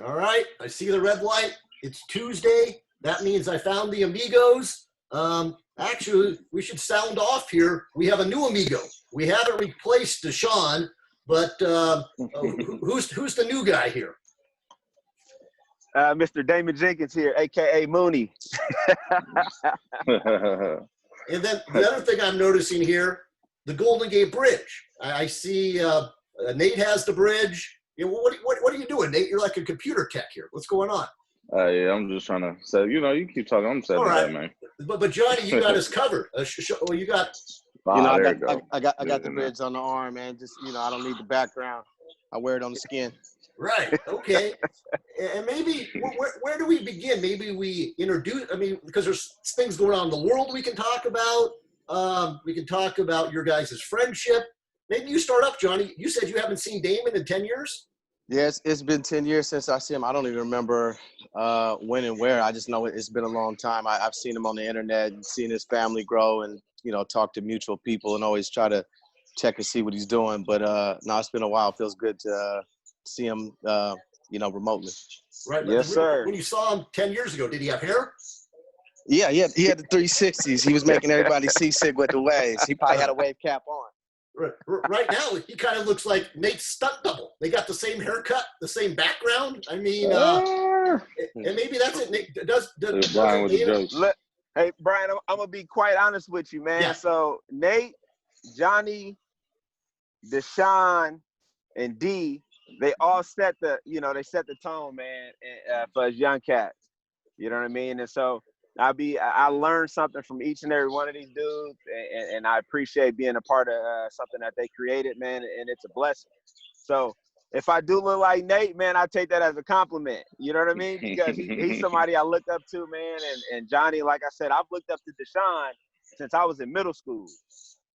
All right, I see the red light. It's Tuesday. That means I found the Amigos. Actually, we should sound off here. We have a new Amigo. We haven't replaced Deshaun, but who's the new guy here? Mr. Damon Jenkins here, a.k.a. Mooney. And then the other thing I'm noticing here, the Golden Gate Bridge. I see Nate has the bridge. You know, what are you doing, Nate? You're like a computer tech here. What's going on? Yeah, I'm just trying to say, you keep talking. I'm setting right. that, man. But Johnny, you got us covered. You got. I got the bridge on the arm, man. Just I don't need the background. I wear it on the skin. Right. Okay. And maybe where do we begin? Maybe we introduce. I mean, because there's things going on in the world we can talk about. We can talk about your guys' friendship. Maybe you start up, Johnny. You said you haven't seen Damon in 10 years? Yes, it's been 10 years since I see him. I don't even remember when and where. I just know it's been a long time. I've seen him on the internet and seen his family grow and, talk to mutual people and always try to check and see what he's doing. But no, it's been a while. It feels good to see him, remotely. Right. Yes, sir. When you saw him 10 years ago, did he have hair? Yeah, he had the 360s. He was making everybody seasick with the waves. He probably had a wave cap on. Right now, he kind of looks like Nate's stunt double. They got the same haircut, the same background. I mean, and maybe that's it. Nate, Brian with the jokes. Hey, Brian, I'm going to be quite honest with you, man. Yeah. So, Nate, Johnny, Deshaun, and D, they all set the tone, man, for us young cats. You know what I mean? And so, I learned something from each and every one of these dudes, and I appreciate being a part of something that they created, man, and it's a blessing. So if I do look like Nate, man, I take that as a compliment. You know what I mean? Because he's somebody I looked up to, man, and Johnny, like I said, I've looked up to Deshaun since I was in middle school.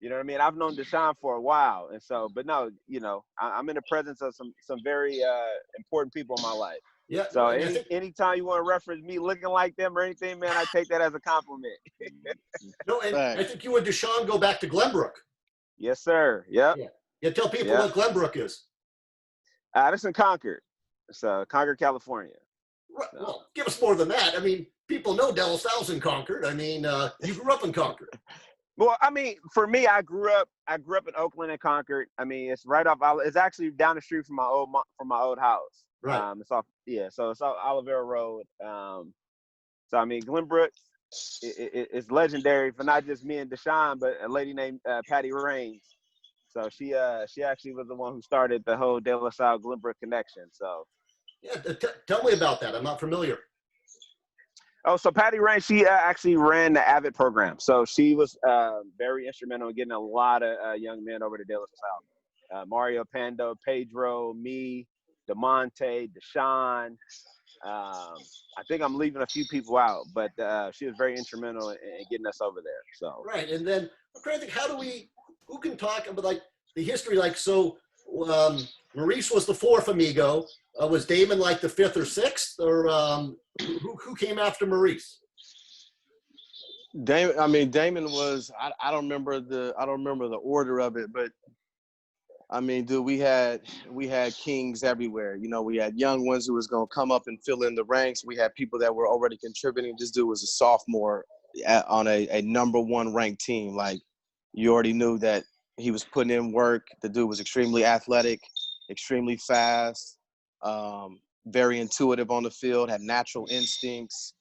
You know what I mean? I've known Deshaun for a while, and so, but no, I'm in the presence of some very important people in my life. Yeah. So anytime you want to reference me looking like them or anything, man, I take that as a compliment. No, and I think you and Deshaun go back to Glenbrook. Yes, sir. Yep. Yeah. Tell people what Glenbrook is. That's in Concord. It's Concord, California. Right. So. Well, give us more than that. I mean, people know De La Salle's in Concord. I mean, you grew up in Concord. Well, I mean, for me, I grew up in Oakland and Concord. I mean, it's right off. It's actually down the street from my old house. Right. It's off. Yeah. So it's off Olivera Road. So I mean, Glenbrook is legendary for not just me and Deshaun, but a lady named Patty Raines. So she actually was the one who started the whole De La Salle Glenbrook connection. So. Yeah. Tell me about that. I'm not familiar. Oh, so Patty Raines, she actually ran the AVID program. So she was very instrumental in getting a lot of young men over to De La Salle. Mario Pando, Pedro, me, DeMonte, Deshaun. I think I'm leaving a few people out, but she was very instrumental in getting us over there. So right, and then I'm trying to think, who can talk about like the history? Like, so Maurice was the fourth Amigo. Was Damon like the fifth or sixth, or who came after Maurice? Damon was. I don't remember the order of it, but I mean, dude, we had kings everywhere. We had young ones who was gonna come up and fill in the ranks. We had people that were already contributing. This dude was a sophomore on a number one ranked team. Like, you already knew that he was putting in work. The dude was extremely athletic, extremely fast, very intuitive on the field, had natural instincts.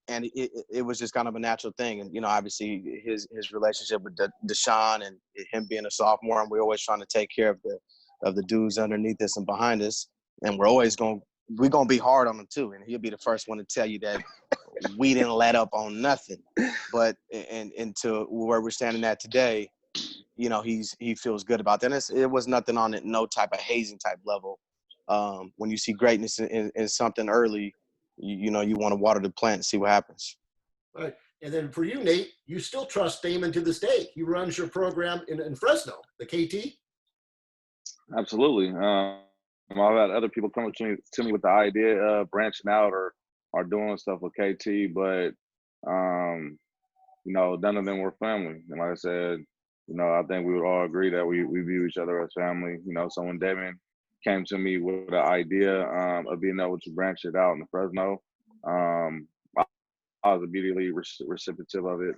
And it was just kind of a natural thing. And, obviously his relationship with Deshaun and him being a sophomore, and we're always trying to take care of the dudes underneath us and behind us. And we're always going to be hard on him too. And he'll be the first one to tell you that we didn't let up on nothing. But and to where we're standing at today, he feels good about that. And it was nothing on it, no type of hazing type level. When you see greatness in something early, you want to water the plant and see what happens. Right. And then for you, Nate, you still trust Damon to this day. He runs your program in Fresno, the KT. Absolutely. I've had other people come up to me with the idea of branching out or doing stuff with KT, but none of them were family. And like I said, I think we would all agree that we view each other as family. So when Damon came to me with the idea of being able to branch it out in Fresno. I, I was immediately receptive of it.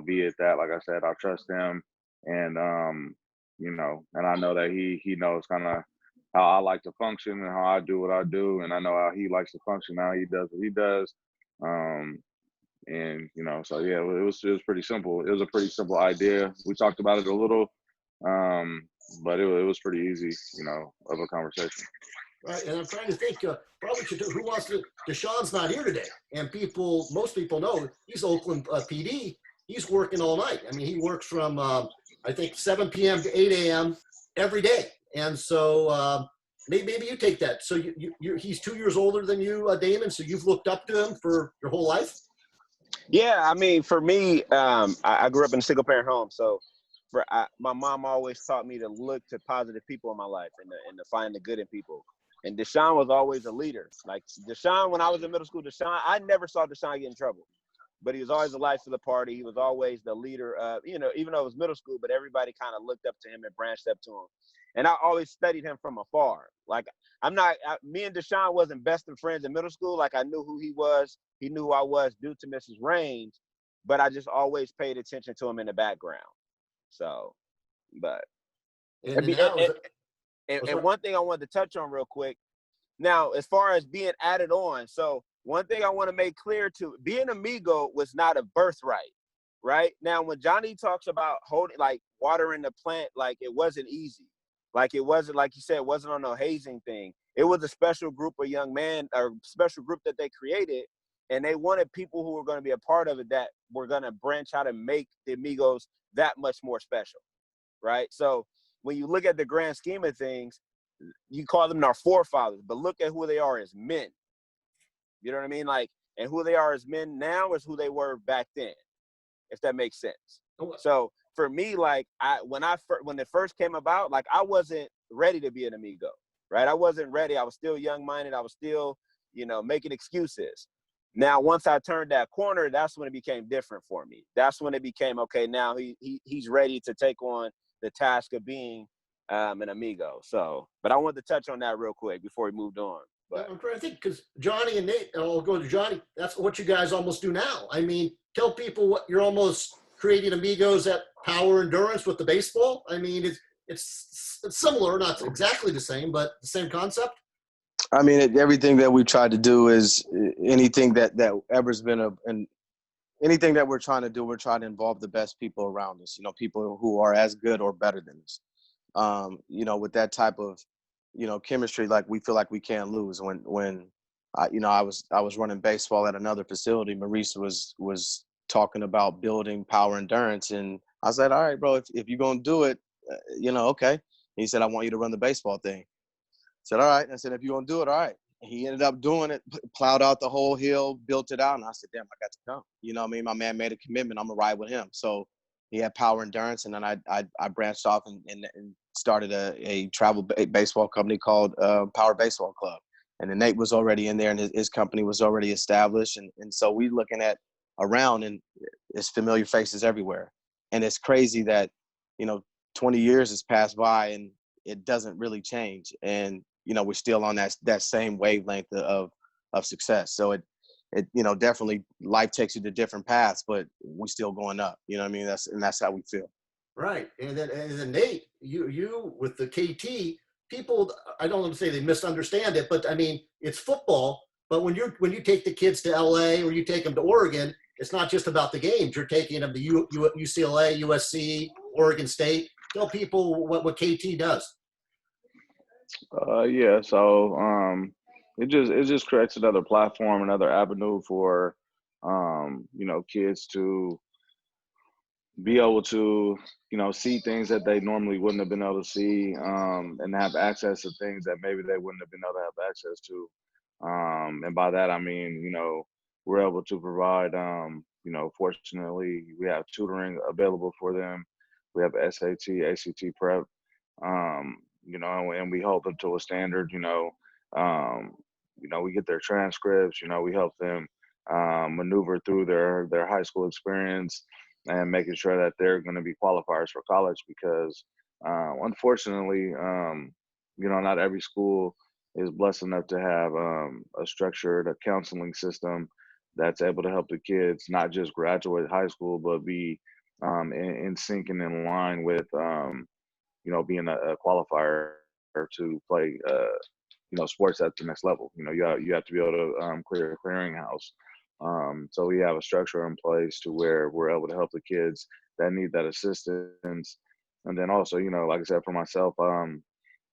Be it that, like I said, I trust him, and and I know that he knows kind of how I like to function and how I do what I do, and I know how he likes to function, how he does what he does. So yeah, it was pretty simple. It was a pretty simple idea. We talked about it a little, but it was pretty easy, of a conversation. Right, and I'm trying to think. Probably should. Who wants to? Deshaun's not here today, and most people know he's Oakland PD. He's working all night. I mean, he works from I think 7 p.m. to 8 a.m. every day, and so maybe you take that. So he's 2 years older than you, Damon. So you've looked up to him for your whole life. Yeah, I mean, for me, I grew up in a single parent home, so my mom always taught me to look to positive people in my life and to find the good in people. And Deshaun was always a leader. Like Deshaun, when I was in middle school, I never saw Deshaun get in trouble, but he was always the life of the party. He was always the leader. Even though it was middle school, but everybody kind of looked up to him and branched up to him. And I always studied him from afar. Like me and Deshaun wasn't best of friends in middle school. Like I knew who he was. He knew who I was due to Mrs. Range, but I just always paid attention to him in the background. So, but and one thing I wanted to touch on real quick. Now, as far as being added on, so one thing I want to make clear to being amigo was not a birthright, right? Now, when Jonny talks about watering the plant, like it wasn't easy. Like it wasn't, like you said, it wasn't on no hazing thing. It was a special group of young men or special group that they created, and they wanted people who were going to be a part of it that were going to branch out and make the Amigos that much more special, right? So when you look at the grand scheme of things, you call them our forefathers, but look at who they are as men. You know what I mean? Like, and who they are as men now is who they were back then, if that makes sense. So for me, like when it first came about, like I wasn't ready to be an amigo, right? I wasn't ready. I was still young-minded. I was still, making excuses. Now, once I turned that corner, that's when it became different for me. That's when it became, okay, now he's ready to take on the task of being an amigo. So, but I wanted to touch on that real quick before we moved on. But I'm trying to think because Jonny and Nate, I'll go to Jonny. That's what you guys almost do now. I mean, tell people what you're almost creating amigos at Power Endurance with the baseball. I mean, it's similar, not exactly the same, but the same concept. I mean, everything that we tried to do is anything that ever's been and anything that we're trying to do, we're trying to involve the best people around us. People who are as good or better than us. With that type of chemistry, like we feel like we can't lose. When I was running baseball at another facility, Maurice was talking about building Power Endurance, and I said, all right, bro, if you're gonna do it, okay. And he said, I want you to run the baseball thing. I said, all right. And I said, if you're gonna do it, all right. And he ended up doing it, plowed out the whole hill, built it out, and I said, damn, I got to come. You know what I mean? My man made a commitment. I'm gonna ride with him. So he had Power Endurance, and then I branched off and started a travel baseball company called Power Baseball Club. And then Nate was already in there, and his company was already established. And so we looking at around, and it's familiar faces everywhere. And it's crazy that 20 years has passed by, and it doesn't really change. And we're still on that same wavelength of success. So it definitely life takes you to different paths, but we still going up. You know what I mean? That's how we feel. Right. And then Nate, you with the KT, people, I don't want to say they misunderstand it, but I mean, it's football. But when you take the kids to LA or you take them to Oregon, it's not just about the games. You're taking them to UCLA, USC, Oregon State. Tell people what KT does. Yeah. So it just creates another platform, another avenue for kids to be able to see things that they normally wouldn't have been able to see, and have access to things that maybe they wouldn't have been able to have access to. And by that I mean we're able to provide fortunately we have tutoring available for them. We have SAT, ACT prep, and we hold them to a standard. We get their transcripts. We help them maneuver through their high school experience and making sure that they're going to be qualifiers for college, because unfortunately, not every school is blessed enough to have a structured a counseling system that's able to help the kids not just graduate high school, but be in sync and in line with being a qualifier to play sports at the next level. You have to be able to clear a clearinghouse. So we have a structure in place to where we're able to help the kids that need that assistance. And then also, like I said, for myself, and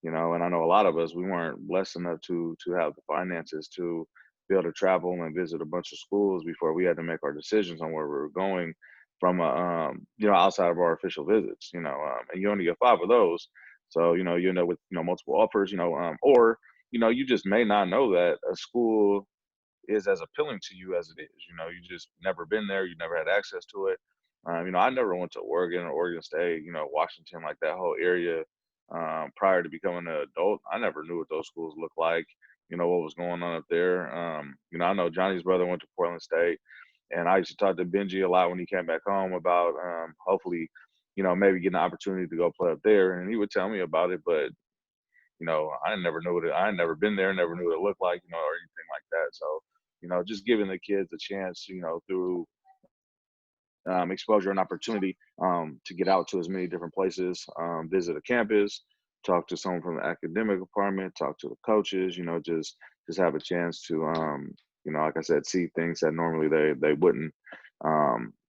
I know a lot of us, we weren't blessed enough to have the finances to be able to travel and visit a bunch of schools before we had to make our decisions on where we were going from outside of our official visits, and you only get 5 of those. So, you end up with, multiple offers, or, you just may not know that a school is as appealing to you as it is. You just never been there, you never had access to it. I never went to Oregon or Oregon State, Washington, like that whole area. Prior to becoming an adult, I never knew what those schools looked like, what was going on up there. I know Johnny's brother went to Portland State, and I used to talk to Benji a lot when he came back home about hopefully, maybe getting an opportunity to go play up there. And he would tell me about it, but I never knew it. I had never been there, never knew what it looked like, or anything like that. So, just giving the kids a chance, through exposure and opportunity to get out to as many different places, visit a campus, talk to someone from the academic department, talk to the coaches, just have a chance to, like I said, see things that normally they wouldn't,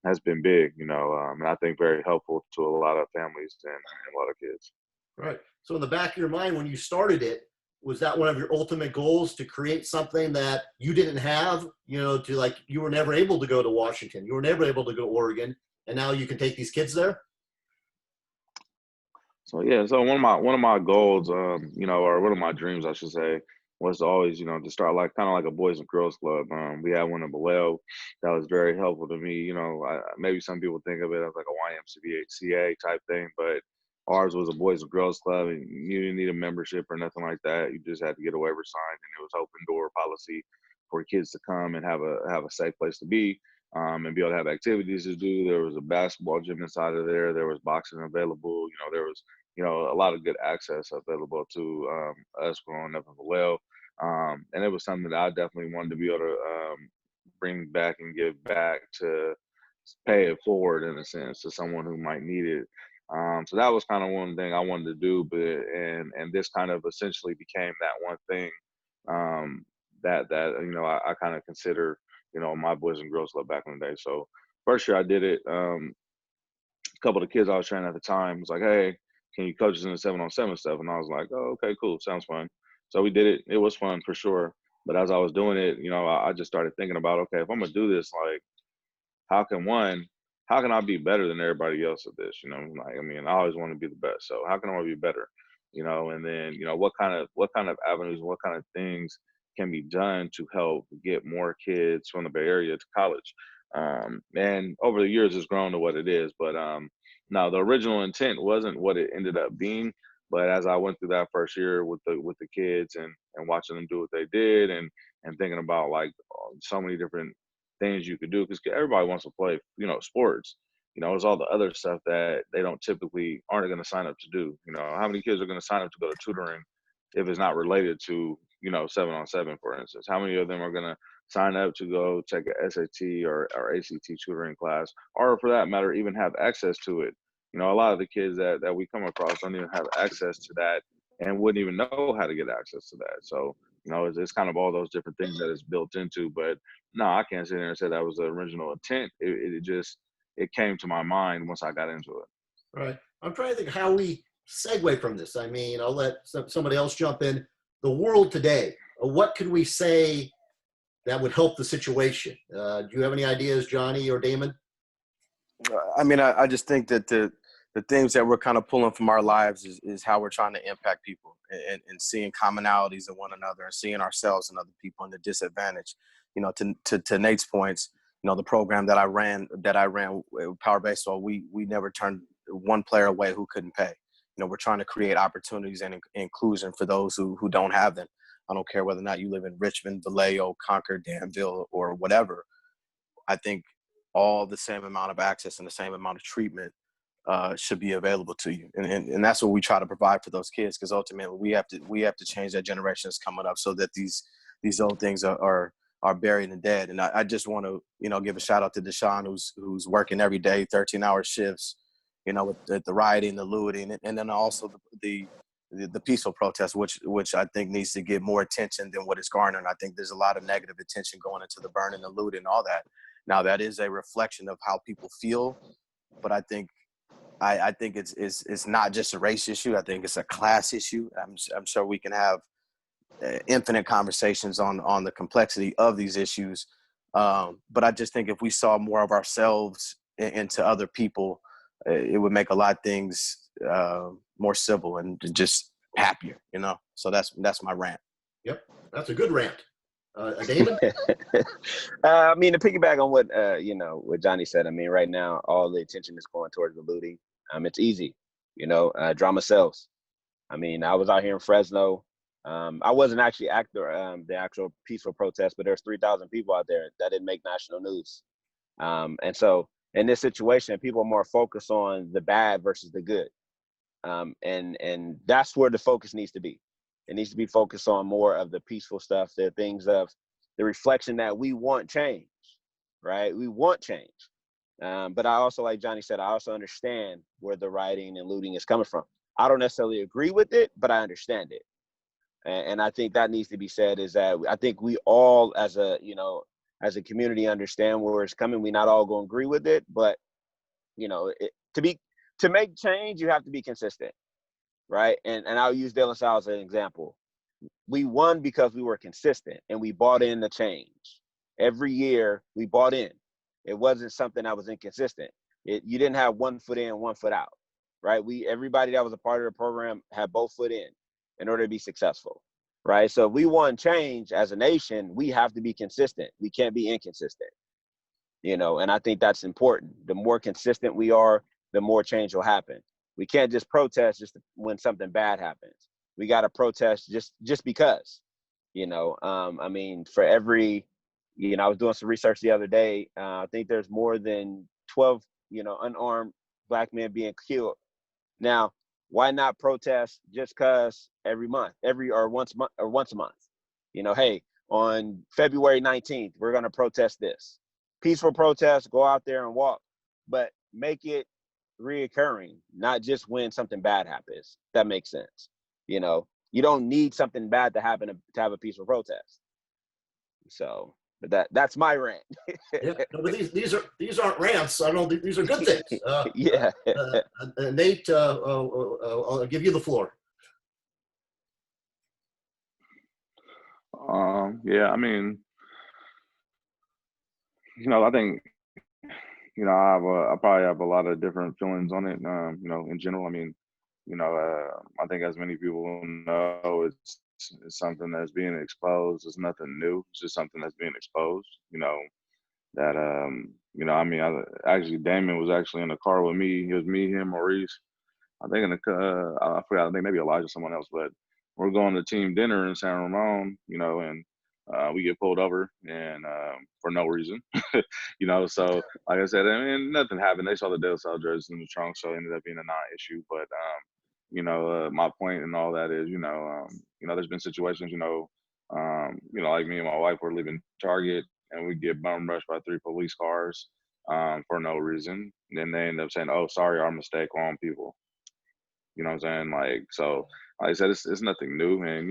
has been big, and I think very helpful to a lot of families and a lot of kids. Right. So in the back of your mind, when you started it, was that one of your ultimate goals, to create something that you didn't have, to, like, you were never able to go to Washington, you were never able to go to Oregon, and now you can take these kids there? So yeah, so one of my goals, or one of my dreams, I should say, was to always, to start like kind of like a boys and girls club. We had one in Vallejo that was very helpful to me. Maybe some people think of it as like a YMCA type thing, but ours was a boys and girls club, and you didn't need a membership or nothing like that. You just had to get a waiver signed, and it was open door policy for kids to come and have a safe place to be, and be able to have activities to do. There was a basketball gym inside of there. There was boxing available. There was a lot of good access available to us growing up in Vallejo. And it was something that I definitely wanted to be able to bring back and give back, to pay it forward in a sense to someone who might need it. So that was kind of one thing I wanted to do, and this kind of essentially became that one thing that I kind of consider my boys and girls club back in the day. So first year I did it. A couple of the kids I was training at the time was like, "Hey, can you coach us in the 7-on-7 stuff?" And I was like, "Oh, okay, cool, sounds fun." So we did it. It was fun for sure. But as I was doing it, I just started thinking about, okay, if I'm gonna do this, like, how can I be better than everybody else at this? I always want to be the best. So how can I be better? And then, what kind of avenues, what kind of things can be done to help get more kids from the Bay Area to college? And over the years, it's grown to what it is. But no, the original intent wasn't what it ended up being. But as I went through that first year with the kids and watching them do what they did, and thinking about like so many different things you could do, because everybody wants to play, sports. There's all the other stuff that they don't typically aren't going to sign up to do. How many kids are going to sign up to go to tutoring if it's not related to 7-on-7, for instance? How many of them are going to sign up to go take a SAT or ACT tutoring class, or for that matter, even have access to it? A lot of the kids that we come across don't even have access to that, and wouldn't even know how to get access to that. So, it's kind of all those different things that it's built into. But no, I can't sit there and say that was the original intent. It came to my mind once I got into it. Right. I'm trying to think how we segue from this. I mean, I'll let somebody else jump in. The world today, what can we say that would help the situation? Do you have any ideas, Jonny or Damon? I mean, I just think that the things that we're kind of pulling from our lives is how we're trying to impact people, and seeing commonalities in one another, and seeing ourselves and other people in the disadvantage. To Nate's points, the program that I ran Power Baseball, we never turned one player away who couldn't pay. We're trying to create opportunities and inclusion for those who don't have them. I don't care whether or not you live in Richmond, Vallejo, Concord, Danville, or whatever. I think all the same amount of access and the same amount of treatment should be available to you, and that's what we try to provide for those kids, because ultimately we have to change that generation that's coming up, so that these old things are buried and dead. And I just want to give a shout out to Deshaun, who's working every day, 13-hour shifts, with the rioting, the looting, and then also the peaceful protest, which I think needs to get more attention than what it's garnering. I think there's a lot of negative attention going into the burning, the looting, and all that. Now that is a reflection of how people feel, but I think it's not just a race issue. I think it's a class issue. I'm sure we can have infinite conversations on the complexity of these issues. But I just think if we saw more of ourselves into other people, it would make a lot of things more civil and just happier, So that's my rant. Yep, that's a good rant. Damon? I mean, to piggyback on what what Jonny said. I mean, right now all the attention is going towards the looting. It's easy, drama sells. I mean, I was out here in Fresno. I wasn't actually at the actual peaceful protest, but there's 3,000 people out there that didn't make national news. And so in this situation, people are more focused on the bad versus the good. And that's where the focus needs to be. It needs to be focused on more of the peaceful stuff, the things of the reflection that we want change, right? We want change. But I also, like Jonny said, I also understand where the rioting and looting is coming from. I don't necessarily agree with it, but I understand it. And I think that needs to be said, is that I think we all as a community understand where it's coming. We're not all going to agree with it, but to make change, you have to be consistent, right? And I'll use De La Salle as an example. We won because we were consistent and we bought in the change. Every year we bought in. It wasn't something that was inconsistent. You didn't have 1 foot in, 1 foot out, right? Everybody that was a part of the program had both foot in order to be successful, right? So if we want change as a nation, we have to be consistent. We can't be inconsistent, and I think that's important. The more consistent we are, the more change will happen. We can't just protest just when something bad happens. We got to protest just because, I mean, for every, I was doing some research the other day. I think there's more than 12, unarmed Black men being killed. Now, why not protest just because every month, once a month? Hey, on February 19th, we're going to protest this. Peaceful protest, go out there and walk, but make it reoccurring, not just when something bad happens. That makes sense. You don't need something bad to happen to have a peaceful protest. So, but that's my rant. Yeah, no, but these aren't rants. I don't know. These are good things. Yeah. Nate, I'll give you the floor. Yeah, I mean, I think, I probably have a lot of different feelings on it. In general, I mean, I think as many people know, it's something that's being exposed. It's nothing new. It's just something that's being exposed. That I mean, actually Damon was actually in the car with me. It was me, him, Maurice. I think I forgot. I think maybe Elijah, someone else. But we're going to team dinner in San Ramon. And we get pulled over and for no reason. So like I said, I mean, nothing happened. They saw the De La Salle jerseys in the trunk, so it ended up being a non-issue. But my point and all that is, there's been situations, like me and my wife were leaving Target and we get bum rushed by 3 police cars for no reason. And then they end up saying, "Oh, sorry, our mistake, wrong people." You know what I'm saying? Like, so like I said, it's nothing new. And,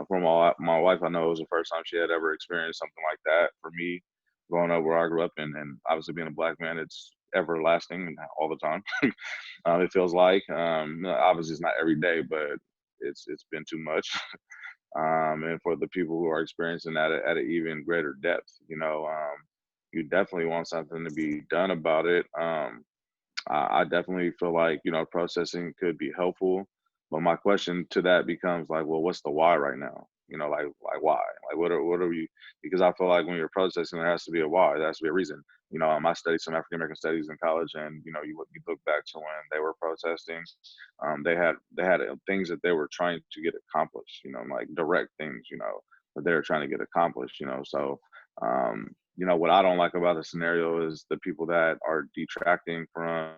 for my wife, I know it was the first time she had ever experienced something like that. For me, growing up where I grew up and obviously being a Black man, it's everlasting and all the time. It feels like, obviously it's not every day, but it's been too much. And for the people who are experiencing that at an even greater depth, you definitely want something to be done about it. I definitely feel like, processing could be helpful. But my question to that becomes like, well, what's the why right now? Like why? Like what are we? Because I feel like when you're processing, there has to be a why. There has to be a reason. I studied some African American studies in college, and you look back to when they were protesting, they had things that they were trying to get accomplished. Like direct things. That they were trying to get accomplished. So what I don't like about the scenario is the people that are detracting from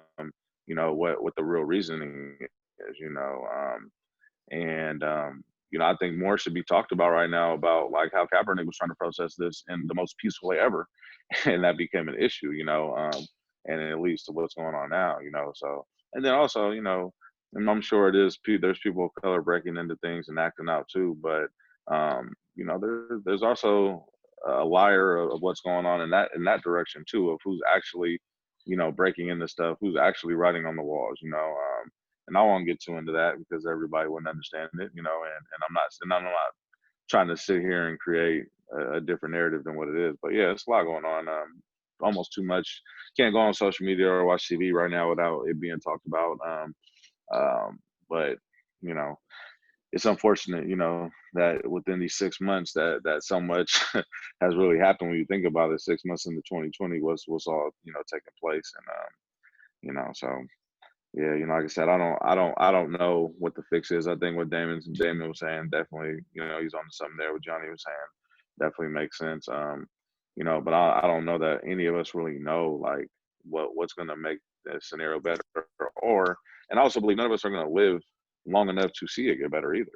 you know, what the real reasoning is, you know. And you know, I think more should be talked about right now about like how Kaepernick was trying to process this in the most peaceful way ever, and that became an issue, you know. And it leads to what's going on now, you know. So, and then also, you know, and I'm sure there's people of color breaking into things and acting out too, but you know, there's also a liar of what's going on in that direction too, of who's actually, you know, breaking into stuff, who's actually writing on the walls, you know. And I won't get too into that because everybody wouldn't understand it, you know. And I'm not trying to sit here and create a different narrative than what it is. But yeah, it's a lot going on. Almost too much. Can't go on social media or watch TV right now without it being talked about. But you know, it's unfortunate, you know, that within these 6 months that so much has really happened when you think about it. 6 months into 2020 was all, you know, taking place. And you know, so yeah, you know, like I said, I don't know what the fix is. I think what Damon was saying, definitely, you know, he's on something there. What Jonny was saying definitely makes sense. You know, but I don't know that any of us really know like what's gonna make the scenario better, and I also believe none of us are gonna live long enough to see it get better either.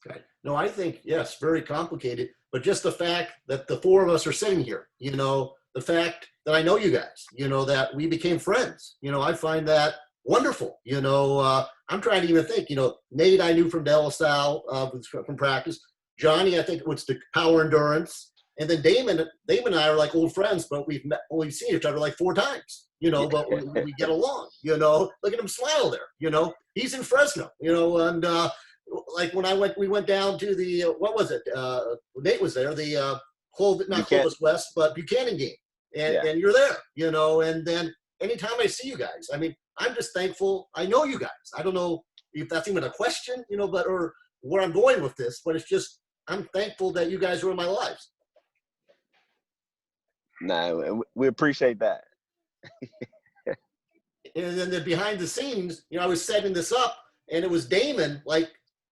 Okay. No, I think, yes, very complicated, but just the fact that the four of us are sitting here, you know, the fact that I know you guys, you know, that we became friends, you know, I find that wonderful. You know, I'm trying to even think, you know, Nate I knew from De La Salle, from practice. Jonny, I think it was the power endurance. And then Damon and I are like old friends, but we've only seen each other like 4 times, you know, but we get along, you know. Look at him smile there, you know. He's in Fresno, you know, and like when we went down to the, what was it? Nate was there, the Clovis West, but Buchanan game. And you're there, you know, and then anytime I see you guys, I mean, I'm just thankful. I know you guys. I don't know if that's even a question, you know, but, or where I'm going with this, but it's just, I'm thankful that you guys are in my lives. No, we appreciate that. And then the behind the scenes, you know, I was setting this up and it was Damon like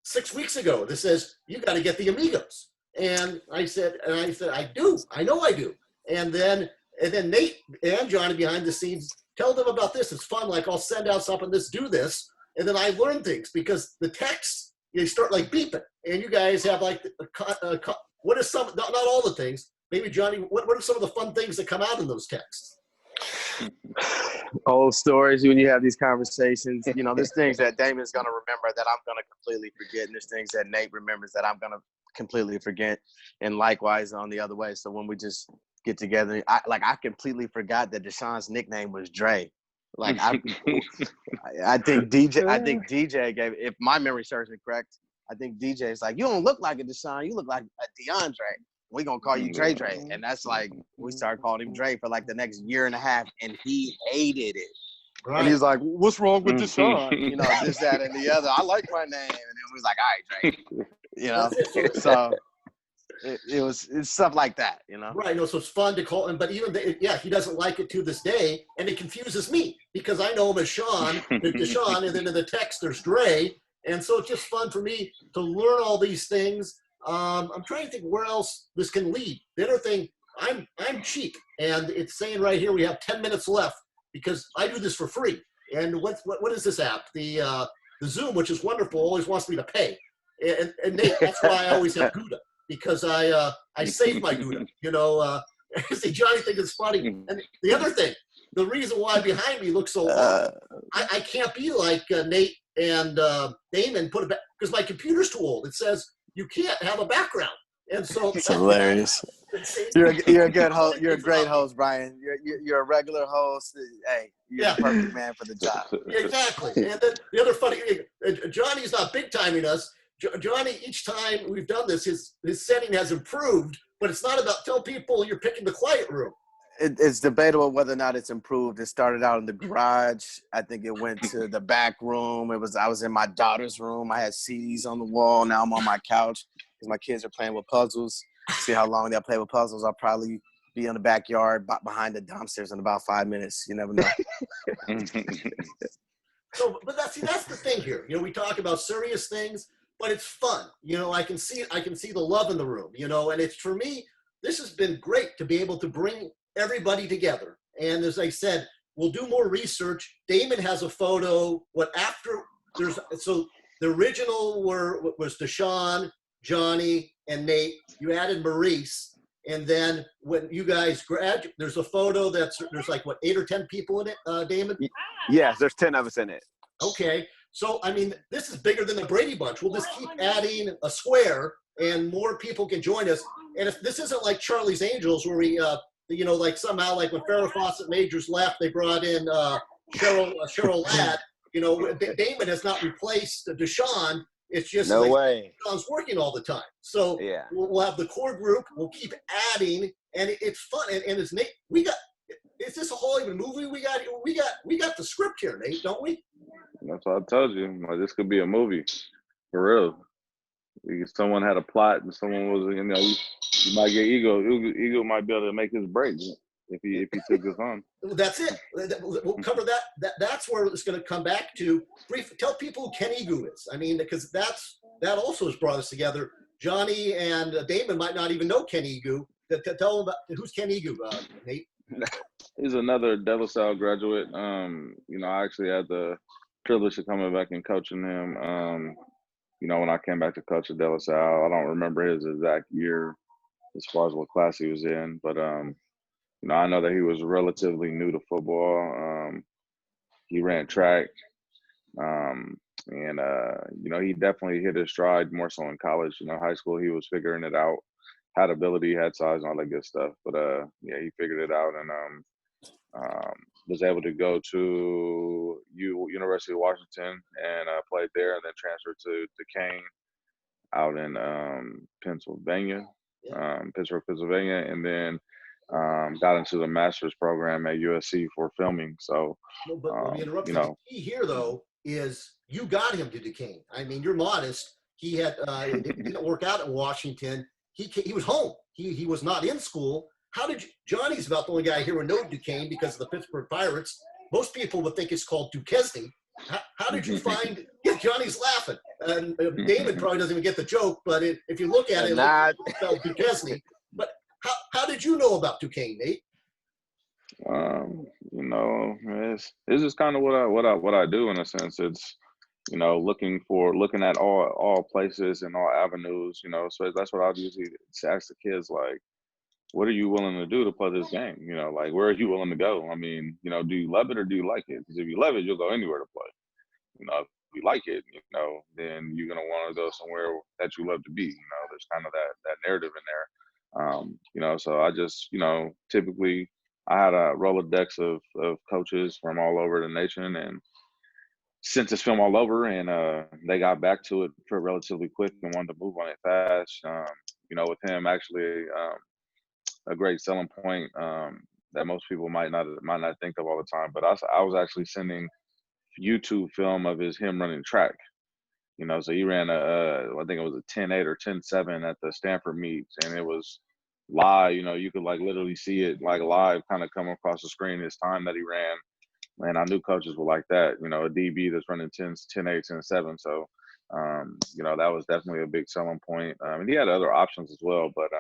6 weeks ago that says, you got to get the Amigos. And I said, I do. I know I do. And then Nate and Jonny behind the scenes tell them about this. It's fun. Like I'll send out something, do this. And then I learn things because the texts, you start like beeping and you guys have like, what is some, not all the things, maybe Jonny, what are some of the fun things that come out in those texts? Old stories when you have these conversations. You know, there's things that Damon's going to remember that I'm going to completely forget. And there's things that Nate remembers that I'm going to completely forget. And likewise on the other way. So when we just get together, I completely forgot that Deshaun's nickname was Dre. Like I think DJ gave, if my memory serves me correct, I think DJ is like, you don't look like a Deshaun, you look like a DeAndre. We're going to call you Dre. And that's like, we started calling him Dre for like the next year and a half, and he hated it. Right. And he was like, what's wrong with Deshaun? You know, this, that, and the other. I like my name. And then we was like, all right, Dre. You know, so it's stuff like that, you know? Right. No, so it's fun to call him, but even, he doesn't like it to this day, and it confuses me because I know him as Sean, Deshaun, and then in the text there's Dre. And so it's just fun for me to learn all these things. I'm trying to think where else this can lead. The other thing, I'm cheap, and it's saying right here we have 10 minutes left because I do this for free. And what is this app? The Zoom, which is wonderful, always wants me to pay. And Nate, that's why I always have Gouda, because I save my Gouda. You know, see, Jonny thinks it's funny. And the other thing, the reason why behind me looks so long, I can't be like Nate and Damon, put it back because my computer's too old. It says you can't have a background, and so it's hilarious. You're a good host. You're a great host, Brian. You're a regular host. Hey, you're the perfect man for the job. Exactly. And then the other funny, Jonny's not big timing us. Jonny, each time we've done this, his setting has improved, but it's not about tell people you're picking the quiet room. It's debatable whether or not it's improved. It started out in the garage. I think it went to the back room. I was in my daughter's room. I had CDs on the wall. Now I'm on my couch because my kids are playing with puzzles. See how long they'll play with puzzles. I'll probably be in the backyard behind the dumpsters in about 5 minutes. You never know. So, but that's the thing here. You know, we talk about serious things, but it's fun. You know, I can see the love in the room. You know, and it's, for me, this has been great to be able to bring everybody together. And as I said, we'll do more research. Damon has a photo. So the original was Deshaun, Jonny, and Nate. You added Maurice. And then when you guys graduate, there's a photo there's like, 8 or 10 people in it, Damon? Yes, there's 10 of us in it. Okay. So, I mean, this is bigger than the Brady Bunch. We'll just keep adding a square and more people can join us. And if this isn't like Charlie's Angels where we, like somehow like when Farrah Fawcett Majors left, they brought in Cheryl Ladd. Damon has not replaced Deshaun. It's just no way. Deshaun's working all the time. So yeah, we'll have the core group. We'll keep adding, and it's fun. And it's Nate. Is this a Hollywood movie? We got the script here, Nate, don't we? That's what I told you. Like, this could be a movie, for real. If someone had a plot and someone was, you might get ego. Ego might be able to make his break if he took this on. That's it. We'll cover that. That's where it's going to come back to. Tell people who Ken Egu is. I mean, because that also has brought us together. Johnny and Damon might not even know Ken Egu. Tell them about who's Ken Egu, Nate. He's another De La Salle graduate. I actually had the privilege of coming back and coaching him. When I came back to coach at De La Salle, I don't remember his exact year as far as what class he was in, but I know that he was relatively new to football. He ran track, and he definitely hit his stride more so in college. High school he was figuring it out, had ability, had size, and all that good stuff. But he figured it out and was able to go to University of Washington and played there, and then transferred to Duquesne out in Pittsburgh, Pennsylvania, and then got into the master's program at USC for filming. So, but let me interrupt you. The key here, though, is you got him to Duquesne. I mean, you're modest. He had it didn't work out in Washington. He was home. He was not in school. How did Johnny's about the only guy here who knows Duquesne because of the Pittsburgh Pirates. Most people would think it's called Duquesne. How did you find? Yeah, Johnny's laughing. And Damon probably doesn't even get the joke, but if you look at it, it's spelled Duquesne. But how did you know about Duquesne, Nate? It's just kind of what I do in a sense. It's looking at all places and all avenues. So that's what I usually ask the kids, like, what are you willing to do to play this game? Like, where are you willing to go? I mean, do you love it or do you like it? Because if you love it, you'll go anywhere to play. If you like it, then you're gonna want to go somewhere that you love to be. There's kind of that narrative in there. So I just, typically I had a Rolodex of coaches from all over the nation and sent this film all over, and they got back to it relatively quick and wanted to move on it fast. With him actually. A great selling point that most people might not think of all the time. But I was actually sending YouTube film of him running track. So he ran I think it was a 10.8 or 10.7 at the Stanford meets, and it was live. You could like literally see it like live, kind of come across the screen his time that he ran. And I knew coaches were like that. A DB that's running 10.8, 10.7. So that was definitely a big selling point. And he had other options as well, but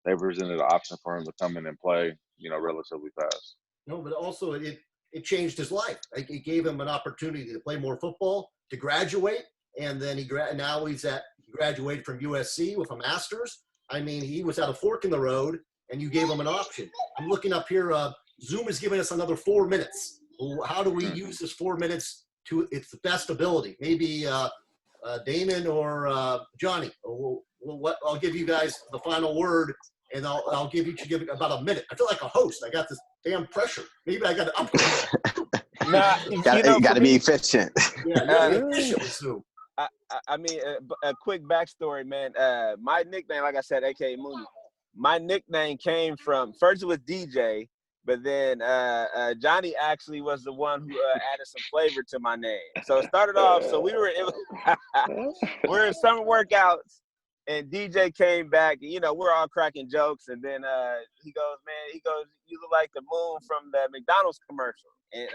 they presented an option for him to come in and play, relatively fast. No, but also it changed his life. It gave him an opportunity to play more football, to graduate, and then he graduated from USC with a master's. I mean, he was at a fork in the road, and you gave him an option. I'm looking up here. Zoom is giving us another 4 minutes. How do we use this 4 minutes to its best ability? Maybe Damon or Johnny. I'll give you guys the final word. And I'll give about a minute. I feel like a host. I got this damn pressure. Maybe I got to upgrade. You got to be efficient. Yeah, efficient with Zoom. I mean, a quick backstory, man. My nickname, like I said, AKA Mooney. My nickname came from first it was DJ, but then Jonny actually was the one who added some flavor to my name. So it started off. So we're in summer workouts. And DJ came back, and, we're all cracking jokes. And then he goes, you look like the moon from the McDonald's commercial. And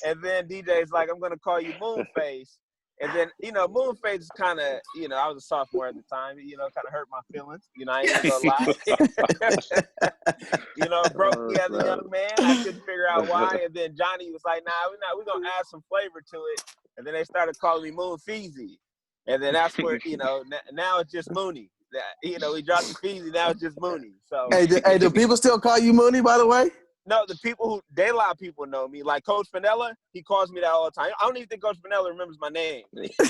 and then DJ's like, I'm going to call you Moonface. And then, moon phase is kind of, I was a sophomore at the time, kind of hurt my feelings. I ain't gonna lie. Broke me as a young man. I couldn't figure out why. And then Jonny was like, nah, we're going to add some flavor to it. And then they started calling me Moon Feezy. And then that's where, now it's just Mooney. We dropped the Feezy, now it's just Mooney. So, do people still call you Mooney, by the way? No, the people a lot of people know me. Like Coach Finella, he calls me that all the time. I don't even think Coach Finella remembers my name. He for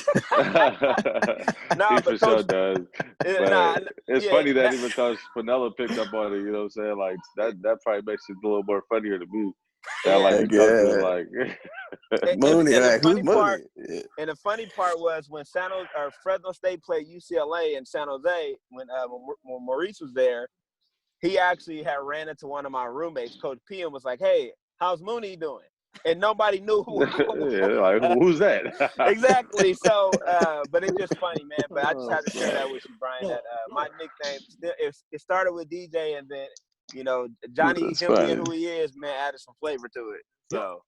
sure does. It's funny that even Coach Finella picked up on it, you know what I'm saying? Like, that probably makes it a little more funnier to me. Coach was like... Mooney, and the funny part was when Fresno State played UCLA in San Jose, when Maurice was there, he actually had ran into one of my roommates, Coach P, and was like, hey, how's Mooney doing? And nobody knew who. Who's that? Exactly. So, but it's just funny, man. But I just had to share that with you, Brian. That my nickname, it started with DJ, and then, Jonny, him being who he is, man, added some flavor to it. So.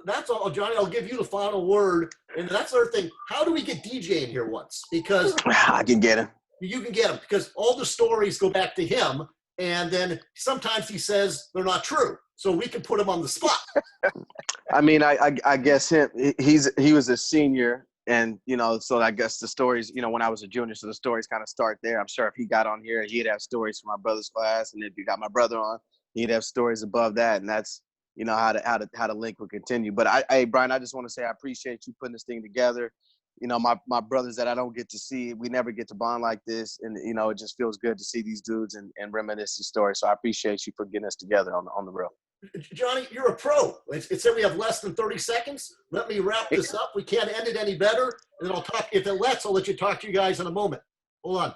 That's all, Jonny. I'll give you the final word. And that's the other thing. How do we get DJ in here once? Because I can get him. You can get him because all the stories go back to him. And then sometimes he says they're not true. So we can put him on the spot. I mean, I guess he was a senior, and, so I guess the stories, when I was a junior, so the stories kind of start there. I'm sure if he got on here, he'd have stories from my brother's class. And if you got my brother on, he'd have stories above that. And that's, how the link would continue. But hey, Brian, I just want to say I appreciate you putting this thing together. My brothers that I don't get to see, we never get to bond like this. And, it just feels good to see these dudes and reminisce these stories. So I appreciate you for getting us together on the real. Jonny, you're a pro. It said we have less than 30 seconds. Let me wrap this up. We can't end it any better. And then I'll let you talk to you guys in a moment. Hold on.